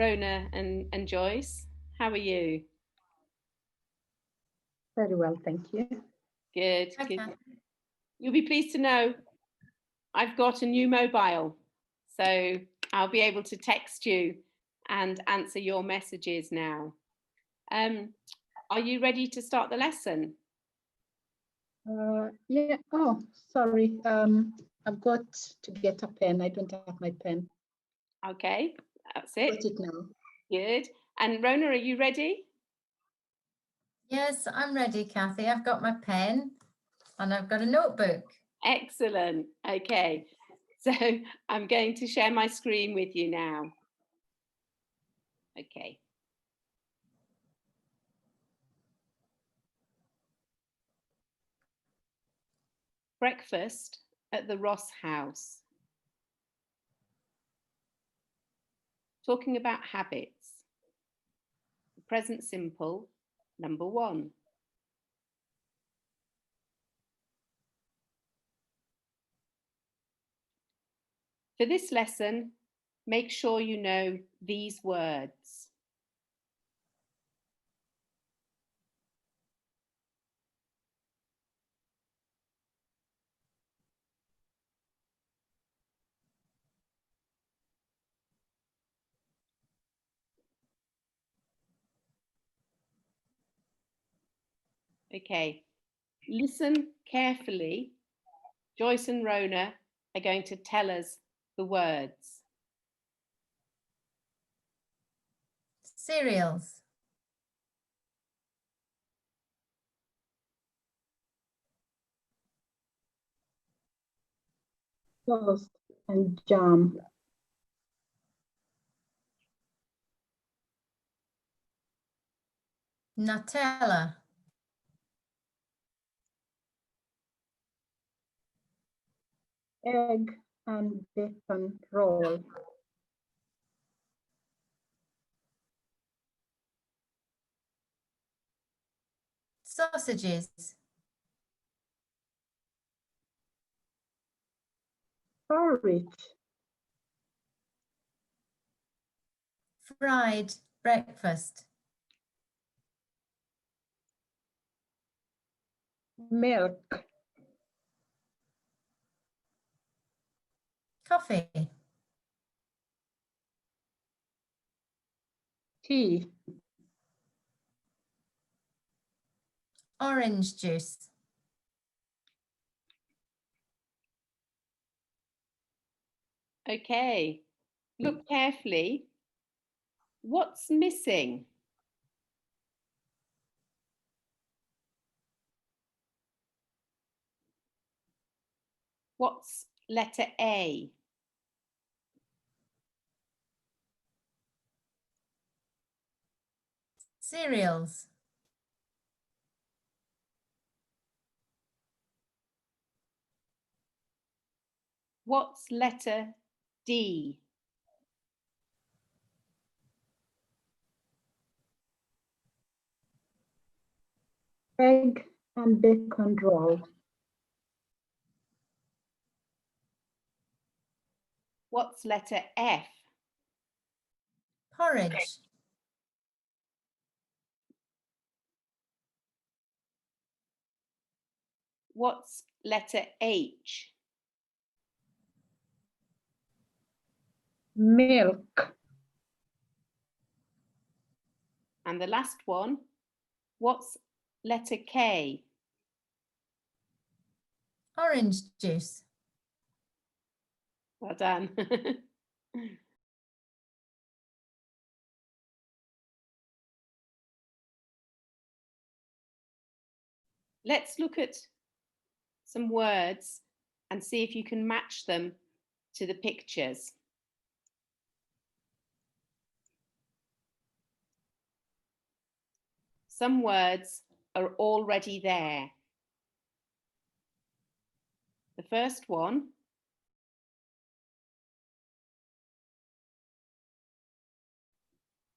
Rona and Joyce. How are you? Very well, thank you. Good, Okay. good. You'll be pleased to know I've got a new mobile, so I'll be able to text you and answer your messages now. Are you ready to start the lesson? Yeah. Oh, sorry. I've got to get a pen. I don't have my pen. Okay, that's Got it. it now. Good. And Rona, are you ready? Yes, I'm ready, Kathy. I've got my pen and I've got a notebook. Excellent. Okay, so I'm going to share my screen with you now. Okay. Breakfast at the Ross house. Talking about habits. The present simple, number 1. For this lesson, make sure you know these words. Okay, listen carefully. Joyce and Rona are going to tell us the words. Cereals, Toast and jam. Nutella, Egg and bacon roll. sausages, Porridge. fried breakfast, Milk. coffee, Tea. orange juice, Okay, look carefully. What's missing? What's letter A? cereals, What's letter D? Egg and bacon roll. What's letter F? porridge, What's letter H? Milk. And the last one, what's letter K? orange juice. Well done. Let's look at some words and see if you can match them to the pictures. Some words are already there. The first one,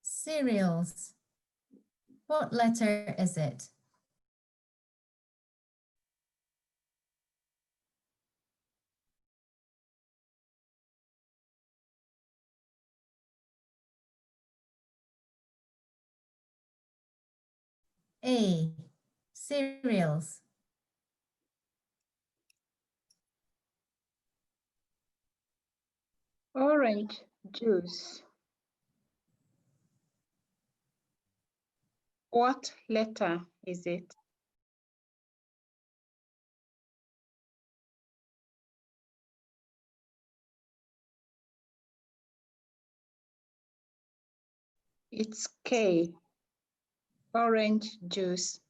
Cereals. What letter is it? A. Cereals. Orange juice. What letter is it? It's K. Orange juice.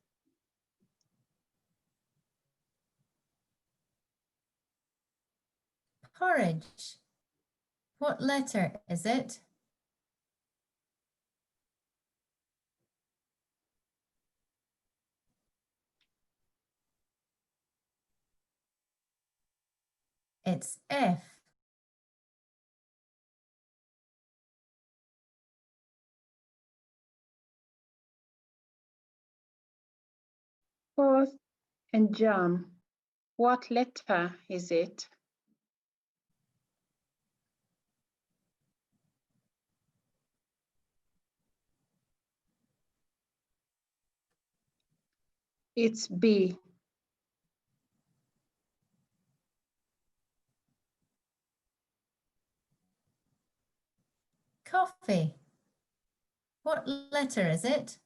Porridge. What letter is it? It's F. Toast and jam. What letter is it? It's B. Coffee. What letter is it?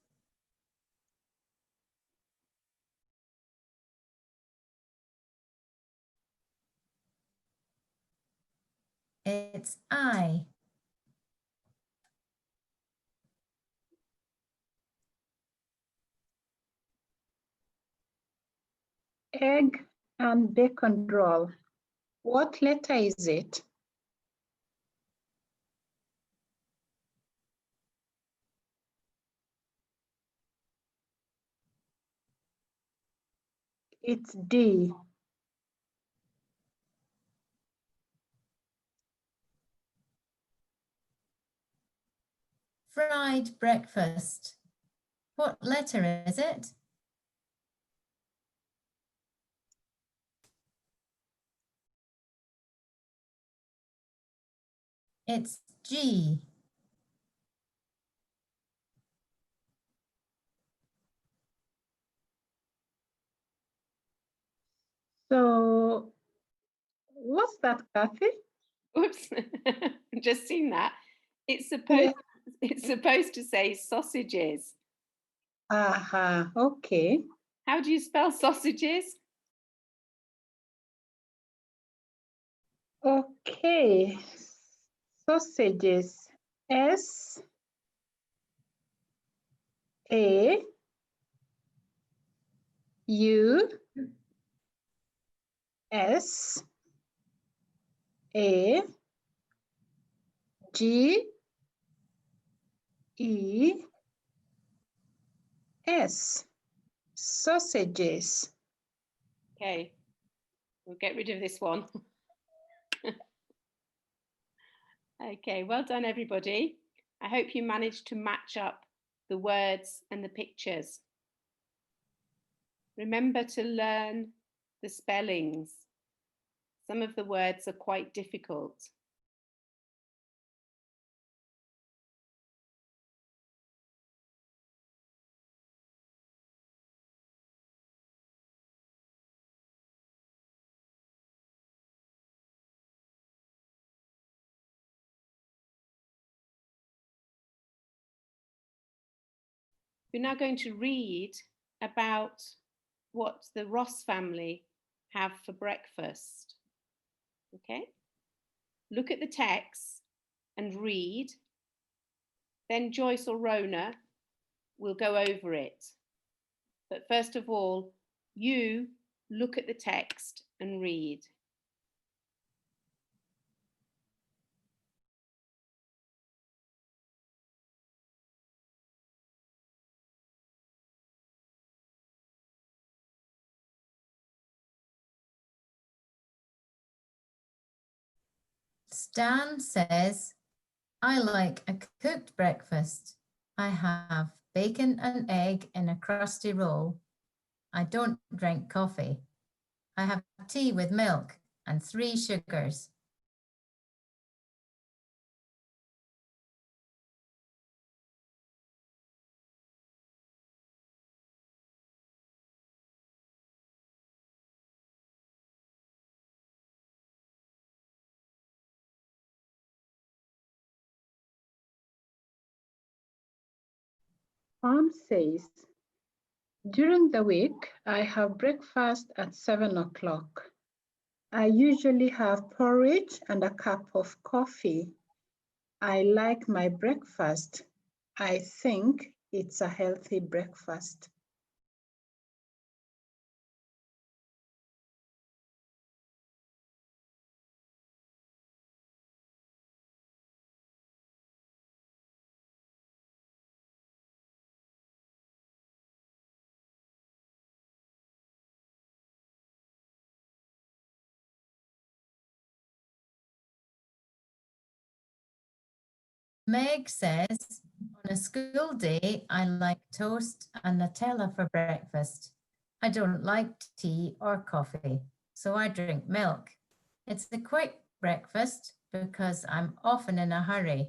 It's I. Egg and bacon roll. What letter is it? It's D. Fried breakfast. What letter is it? It's G. So what's that, Kathy? Oops, just seen that. It's supposed to say sausages. Aha, okay. How do you spell sausages? Okay. Sausages. S A U S A G E S. Sausages. Okay, we'll get rid of this one. Okay, well done, everybody. I hope you managed to match up the words and the pictures. Remember to learn the spellings. Some of the words are quite difficult. We're now going to read about what the Ross family have for breakfast. Okay? Look at the text and read. Then Joyce or Rona will go over it. But first of all, you look at the text and read. Stan says, I like a cooked breakfast. I have bacon and egg in a crusty roll. I don't drink coffee. I have tea with milk and 3 sugars. Tom says, during the week, I have breakfast at 7 o'clock. I usually have porridge and a cup of coffee. I like my breakfast. I think it's a healthy breakfast. Meg says, on a school day, I like toast and Nutella for breakfast. I don't like tea or coffee, so I drink milk. It's a quick breakfast because I'm often in a hurry.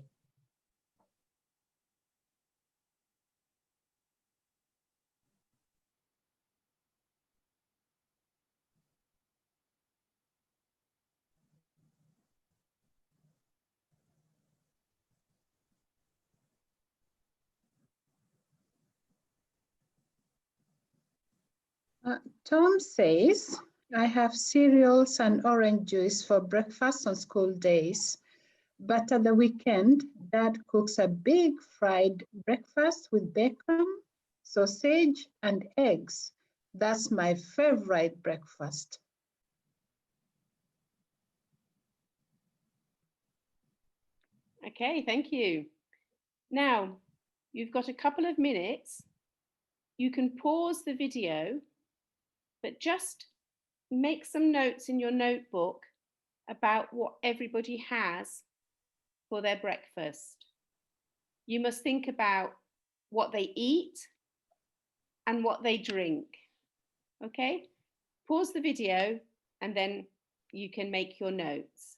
Tom says, I have cereals and orange juice for breakfast on school days. But at the weekend, Dad cooks a big fried breakfast with bacon, sausage, and eggs. That's my favorite breakfast. Okay, thank you. Now, you've got a couple of minutes. You can pause the video, but just make some notes in your notebook about what everybody has for their breakfast. You must think about what they eat and what they drink. Okay? Pause the video and then you can make your notes.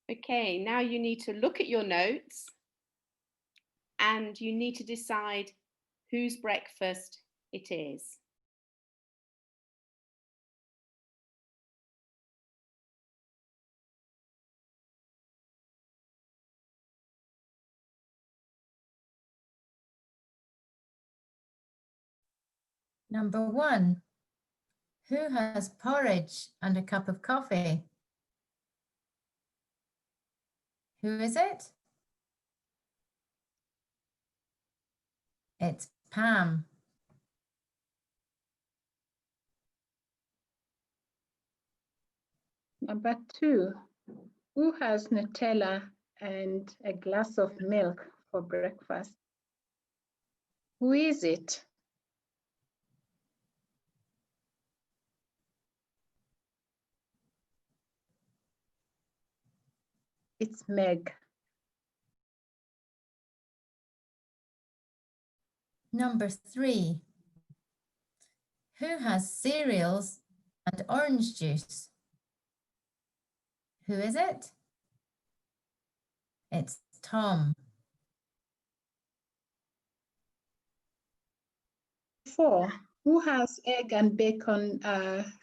Okay, now you need to look at your notes and you need to decide whose breakfast it is. Number 1, who has porridge and a cup of coffee? Who is it? It's Pam. Number 2, who has Nutella and a glass of milk for breakfast? Who is it? It's Meg. Number 3, who has cereals and orange juice? Who is it? It's Tom. 4, who has egg and bacon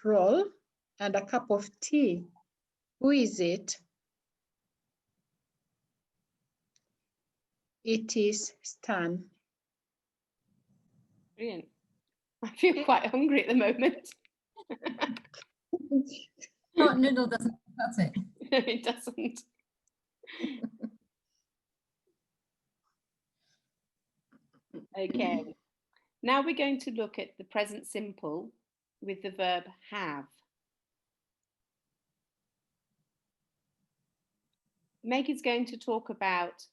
roll and a cup of tea? Who is it? It is Stan. Brilliant. I feel quite hungry at the moment. Hot noodle doesn't cut it. It doesn't. Okay. Now we're going to look at the present simple with the verb have. Meg is going to talk about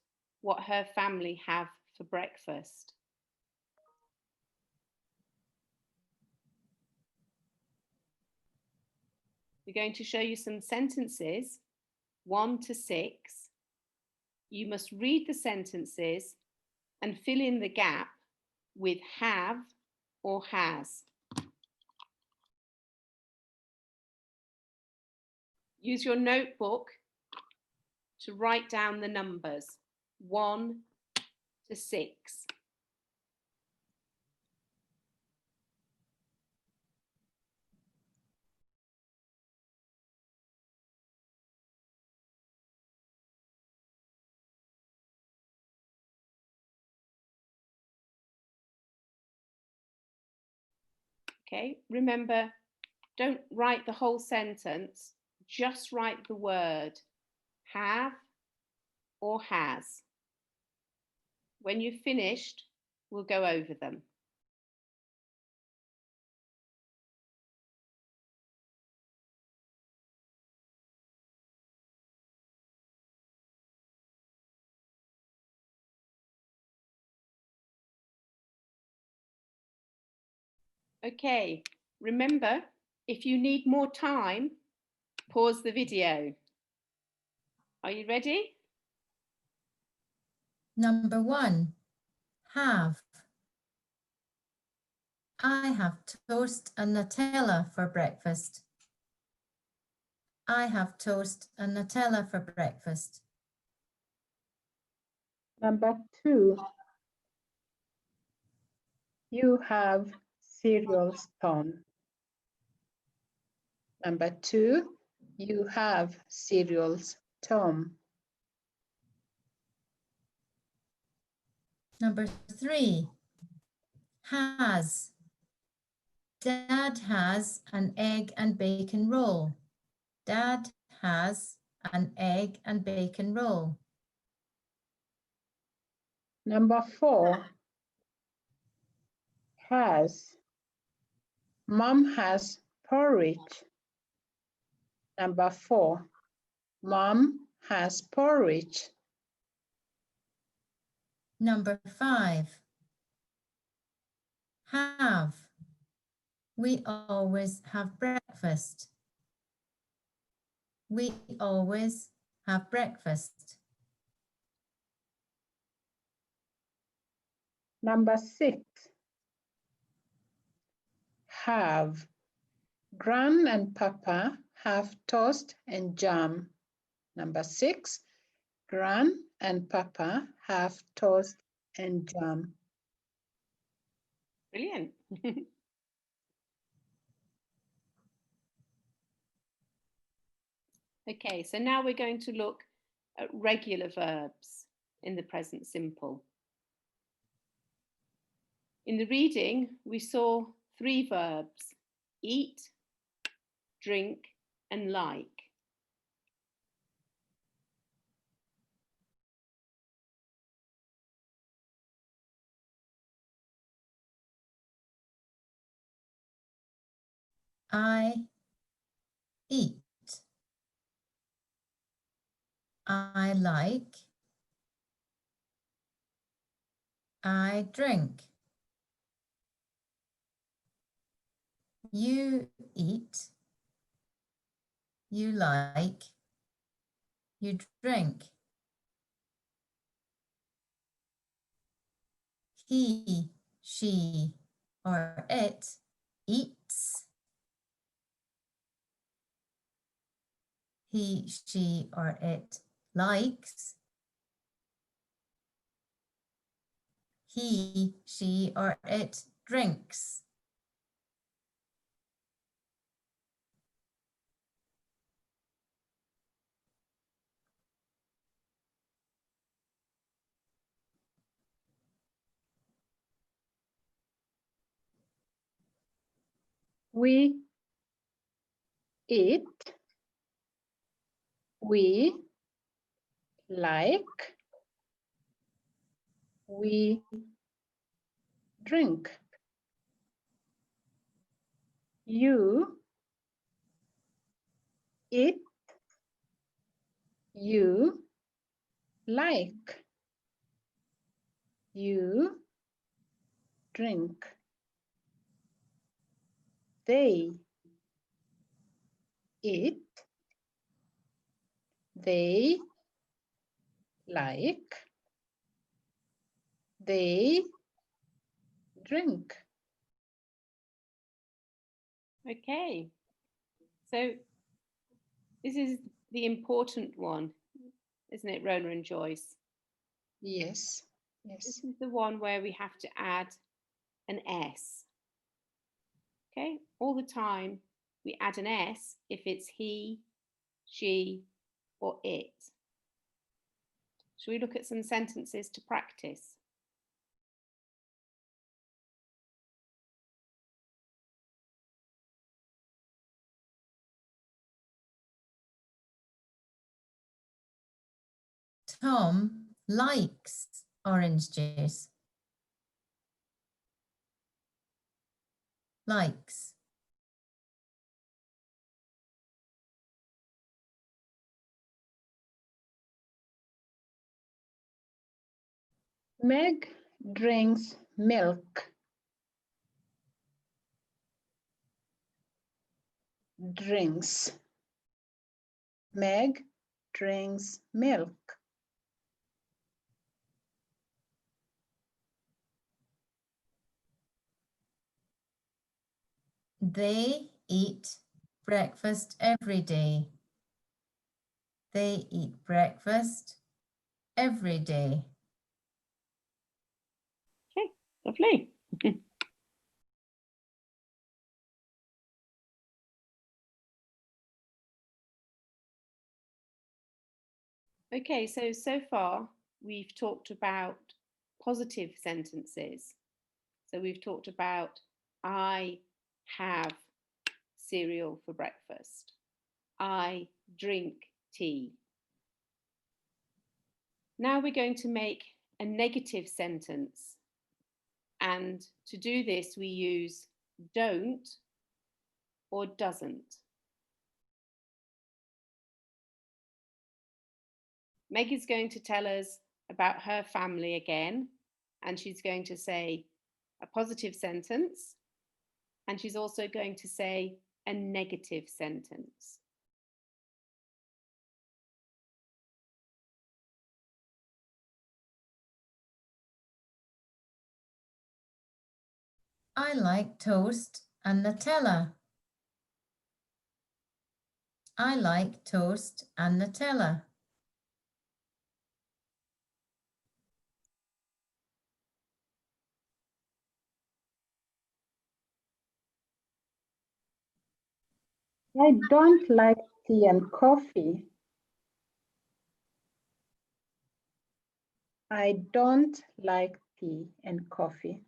what her family have for breakfast. We're going to show you some sentences, 1 to 6. You must read the sentences and fill in the gap with have or has. Use your notebook to write down the numbers 1 to 6. Okay, remember, don't write the whole sentence, just write the word have or has. When you've finished, we'll go over them. Okay, remember, if you need more time, pause the video. Are you ready? Number 1, have. I have toast and Nutella for breakfast. I have toast and Nutella for breakfast. Number 2, you have cereals, Tom. Number 2, you have cereals, Tom. Number 3, has. Dad has an egg and bacon roll. Dad has an egg and bacon roll. Number 4, has. Mom has porridge. Number 4, Mom has porridge. Number 5, have. We always have breakfast. We always have breakfast. Number 6, have. Gran and Papa have toast and jam. Number 6, Gran and Papa have toast and jam. Brilliant. Okay, so now we're going to look at regular verbs in the present simple. In the reading, we saw 3 verbs: eat, drink, and like. I eat. I like. I drink. You eat. You like. You drink. He, she, or it eats. He, she, or it likes. He, she, or it drinks. We eat. We like. We drink. You eat. You like. You drink. They eat. They like. They drink. Okay, so this is the important one. isn't it, Rona and Joyce? Yes. This Yes. is the one where we have to add an S. Okay, all the time we add an S if it's he, she, or it. Shall we look at some sentences to practice? Tom likes orange juice. Likes. Meg drinks milk. Drinks. Meg drinks milk. They eat breakfast every day. They eat breakfast every day. Okay, lovely. Okay, so far we've talked about positive sentences. So we've talked about I have cereal for breakfast. I drink tea. Now we're going to make a negative sentence. And to do this, we use don't or doesn't. Meg is going to tell us about her family again, and she's going to say a positive sentence, and she's also going to say a negative sentence. I like toast and Nutella. I like toast and Nutella. I don't like tea and coffee. I don't like tea and coffee.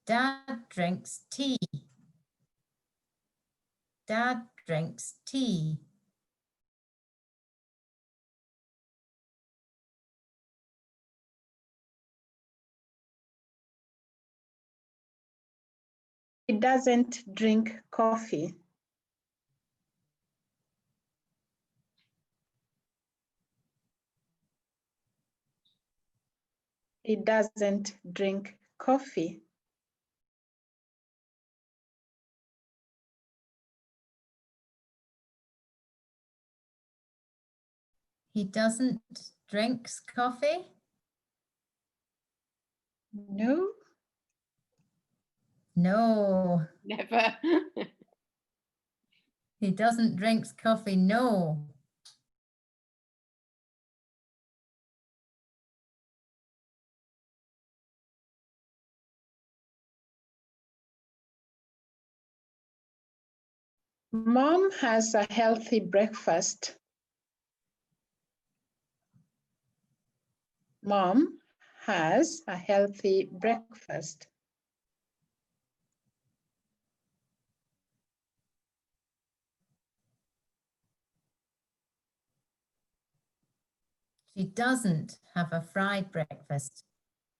Dad drinks tea. Dad drinks tea. He doesn't drink coffee. He doesn't drink coffee. He doesn't drinks coffee. No. No. Never. He doesn't drinks coffee. No. Mom has a healthy breakfast. Mom has a healthy breakfast. She doesn't have a fried breakfast.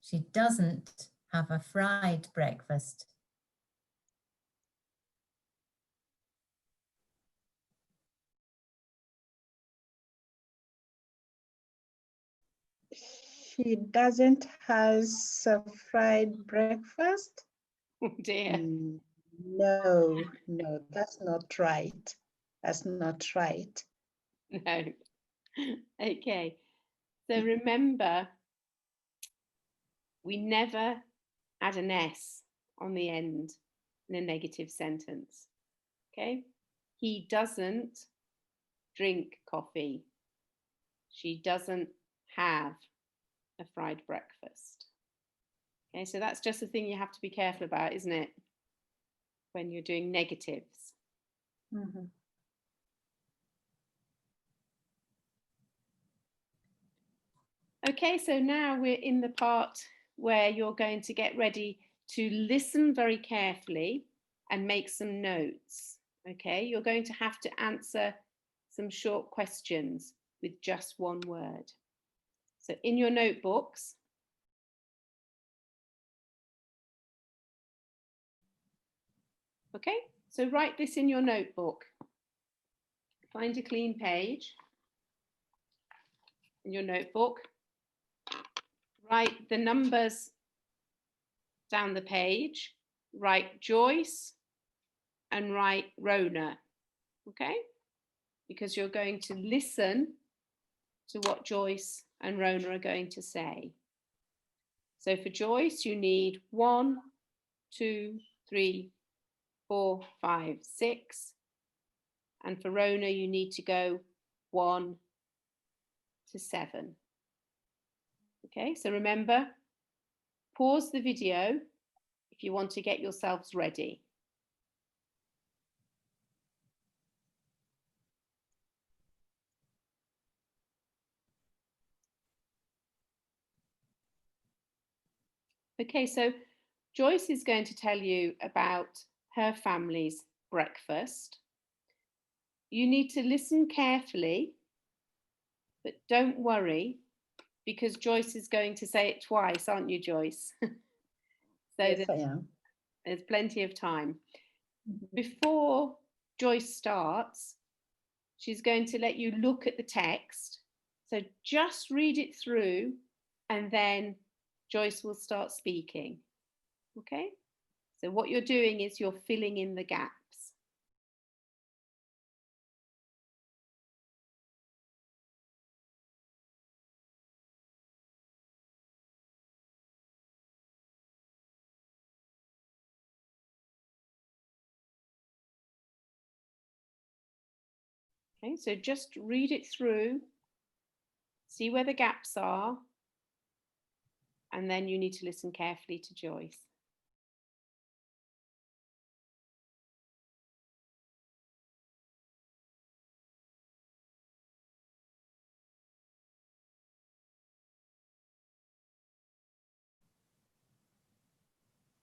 She doesn't have a fried breakfast. She doesn't has a fried breakfast. Oh dear. No, no, that's not right. That's not right. No. Okay. So remember, we never add an S on the end in a negative sentence. Okay? He doesn't drink coffee. She doesn't have a fried breakfast. Okay, so that's just a thing you have to be careful about, isn't it? When you're doing negatives. Mhm. Okay, so now we're in the part where you're going to get ready to listen very carefully and make some notes. Okay, you're going to have to answer some short questions with just one word. So in your notebooks, okay, so write this in your notebook. Find a clean page in your notebook. Write the numbers down the page. Write Joyce and write Rona, okay? Because you're going to listen to what Joyce and Rona are going to say. So for Joyce, you need 1, 2, 3, 4, 5, 6. And for Rona, you need to go 1 to 7. Okay, so remember, pause the video if you want to get yourselves ready. Okay, so Joyce is going to tell you about her family's breakfast. You need to listen carefully, but don't worry, because Joyce is going to say it twice, aren't you, Joyce? So Yes, I am. there's plenty of time. Before Joyce starts, she's going to let you look at the text. So just read it through and then Joyce will start speaking. Okay? So what you're doing is you're filling in the gaps. Okay, so just read it through, see where the gaps are, and then you need to listen carefully to Joyce.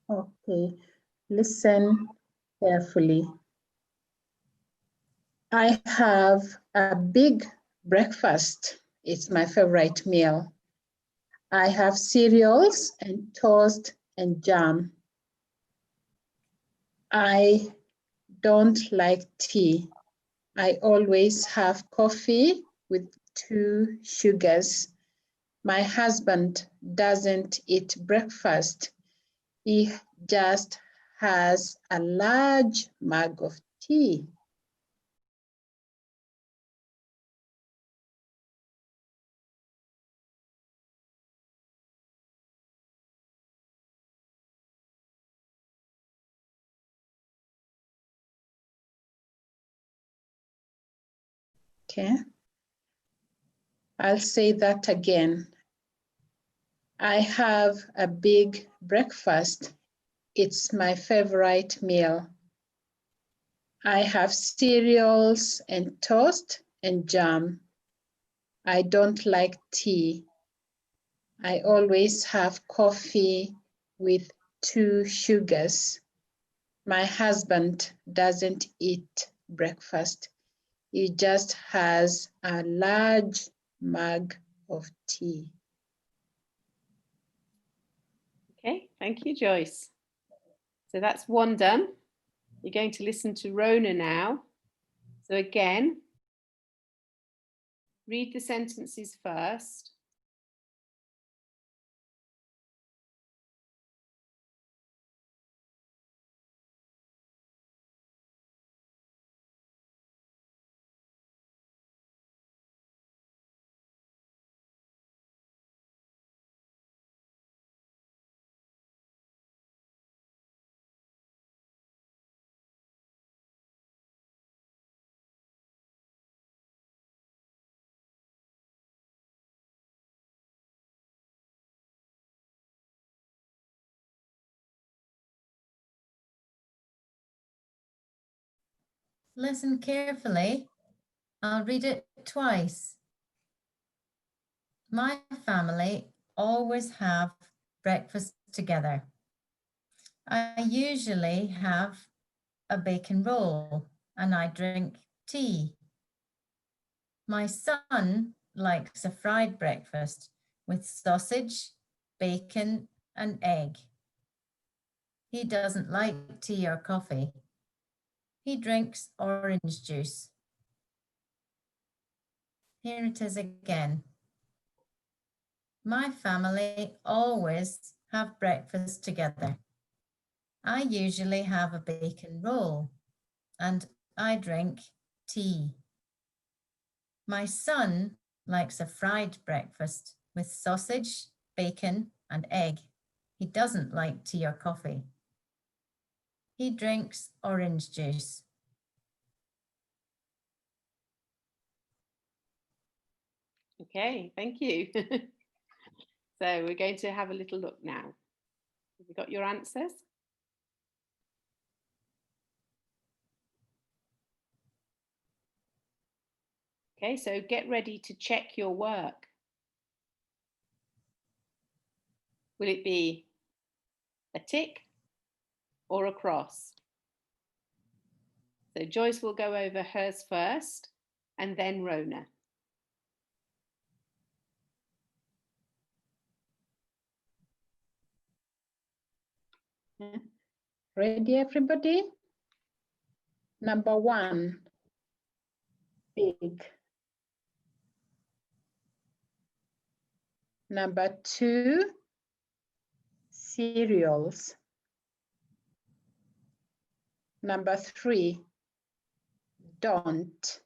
Okay, listen carefully. I have a big breakfast. It's my favorite meal. I have cereals and toast and jam. I don't like tea. I always have coffee with 2 sugars. My husband doesn't eat breakfast. He just has a large mug of tea. Okay, I'll say that again. I have a big breakfast. It's my favorite meal. I have cereals and toast and jam. I don't like tea. I always have coffee with 2 sugars. My husband doesn't eat breakfast. He just has a large mug of tea. Okay, thank you, Joyce. So that's one done. You're going to listen to Rona now. So again, read the sentences first. Listen carefully. I'll read it twice. My family always have breakfast together. I usually have a bacon roll and I drink tea. My son likes a fried breakfast with sausage, bacon, and egg. He doesn't like tea or coffee. He drinks orange juice. Here it is again. My family always have breakfast together. I usually have a bacon roll and I drink tea. My son likes a fried breakfast with sausage, bacon, and egg. He doesn't like tea or coffee. He drinks orange juice. Okay, thank you. So we're going to have a little look now. Have you got your answers? Okay, so get ready to check your work. Will it be a tick or a cross? So Joyce will go over hers first and then Rona. Ready, everybody? Number 1, big. Number 2, cereals. Number 3, don't.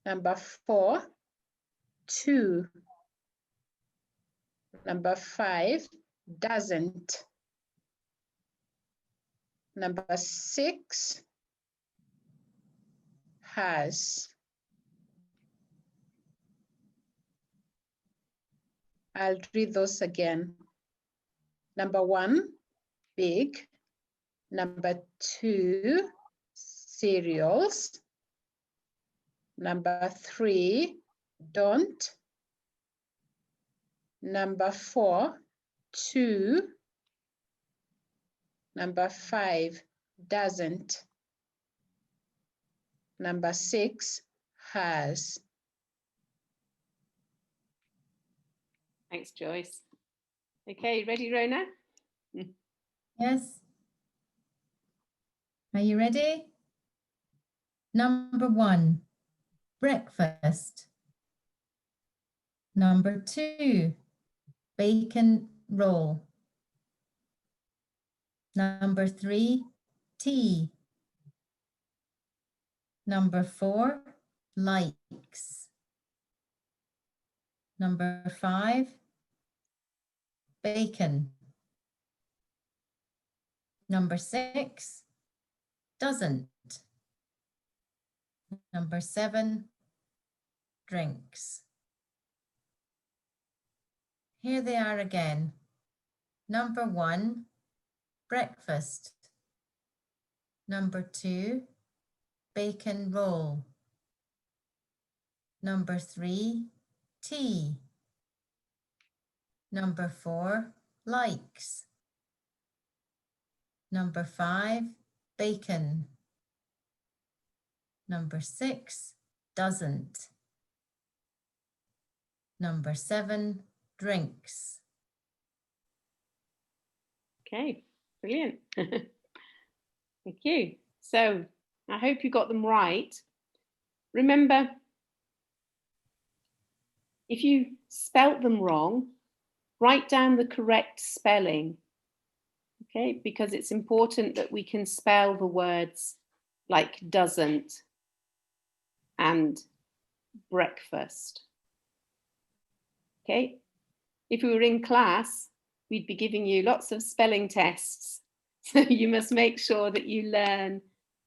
Number 4, 2. Number 5, doesn't. Number 6, has. I'll read those again. Number 1, big. Number 2, cereals. Number 3, don't. Number 4, 2. Number 5, doesn't. Number 6, has. Thanks, Joyce. Okay, ready, Rona? Yes? Are you ready? Number 1, breakfast. Number 2, bacon roll. Number 3, tea. Number 4, likes. Number 5, bacon. Number 6, doesn't. Number 7, drinks. Here they are again. Number 1, breakfast. Number 2, bacon roll. Number 3, tea. Number 4, likes. Number 5, bacon. Number 6, doesn't. Number 7, drinks. Okay, brilliant. Thank you. So I hope you got them right. Remember, if you spelt them wrong, write down the correct spelling. Okay, because it's important that we can spell the words like doesn't and breakfast. Okay, if we were in class, we'd be giving you lots of spelling tests. So you must make sure that you learn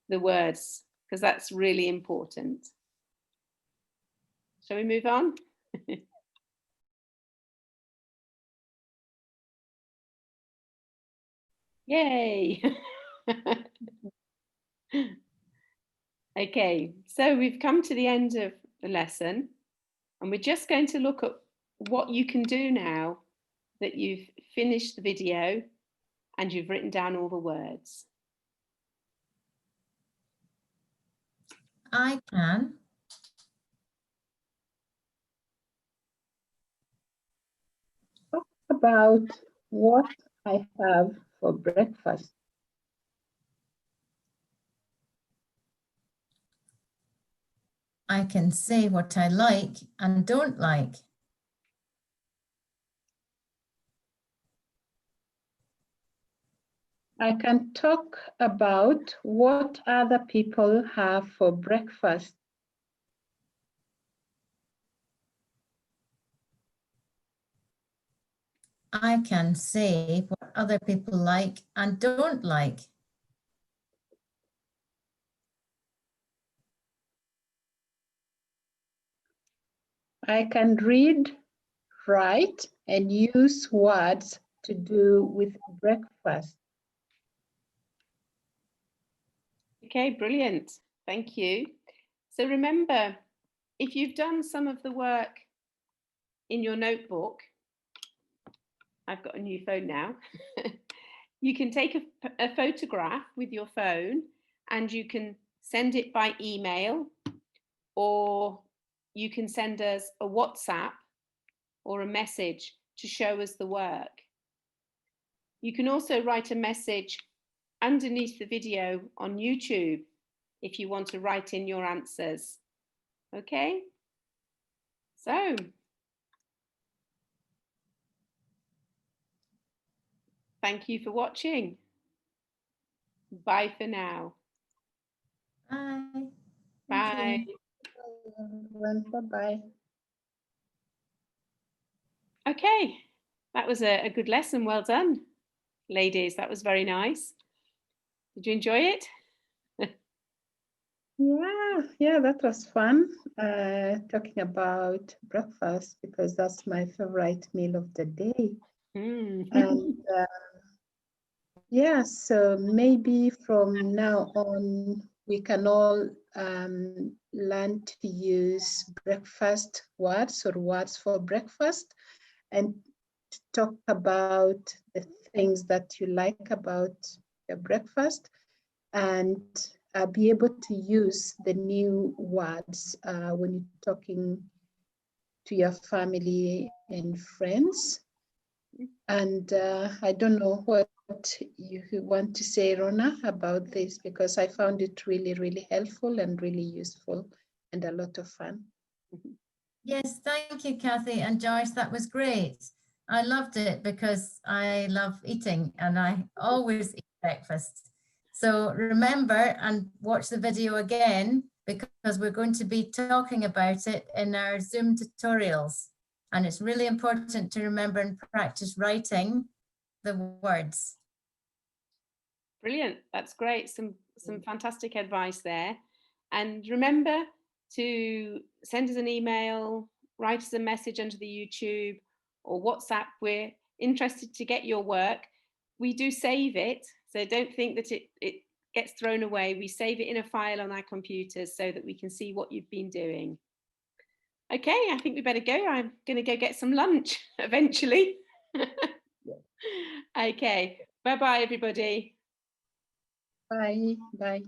the words because that's really important. Shall we move on? Yay! Okay, so we've come to the end of the lesson, and we're just going to look at what you can do now that you've finished the video and you've written down all the words. I can Talk about what I have for breakfast. I can say what I like and don't like. I can talk about what other people have for breakfast. I can say what other people like and don't like. I can read, write, and use words to do with breakfast. Okay, brilliant. Thank you. So remember, if you've done some of the work in your notebook, I've got a new phone now, you can take a photograph with your phone and you can send it by email, or you can send us a WhatsApp or a message to show us the work. You can also write a message underneath the video on YouTube if you want to write in your answers. Okay? So, thank you for watching. Bye for now. Bye. Bye. Bye-bye. Okay, that was a good lesson. Well done, ladies. That was very nice. Did you enjoy it? Yeah, that was fun. Talking about breakfast because that's my favorite meal of the day. And yeah, so maybe from now on, we can all learn to use breakfast words or words for breakfast and to talk about the things that you like about your breakfast and be able to use the new words when you're talking to your family and friends. And I don't know what you want to say, Rona, about this, because I found it really, really helpful and really useful and a lot of fun. Yes, thank you, Kathy and Joyce. That was great. I loved it because I love eating and I always eat breakfast. So remember and watch the video again because we're going to be talking about it in our Zoom tutorials. And it's really important to remember and practice writing the words. Brilliant. That's great. Some fantastic advice there. And remember to send us an email, write us a message under the YouTube or WhatsApp. We're interested to get your work. We do save it, so don't think that it gets thrown away. We save it in a file on our computers so that we can see what you've been doing. Okay, I think we better go. I'm going to go get some lunch eventually. Okay, bye-bye, everybody. Bye. Bye.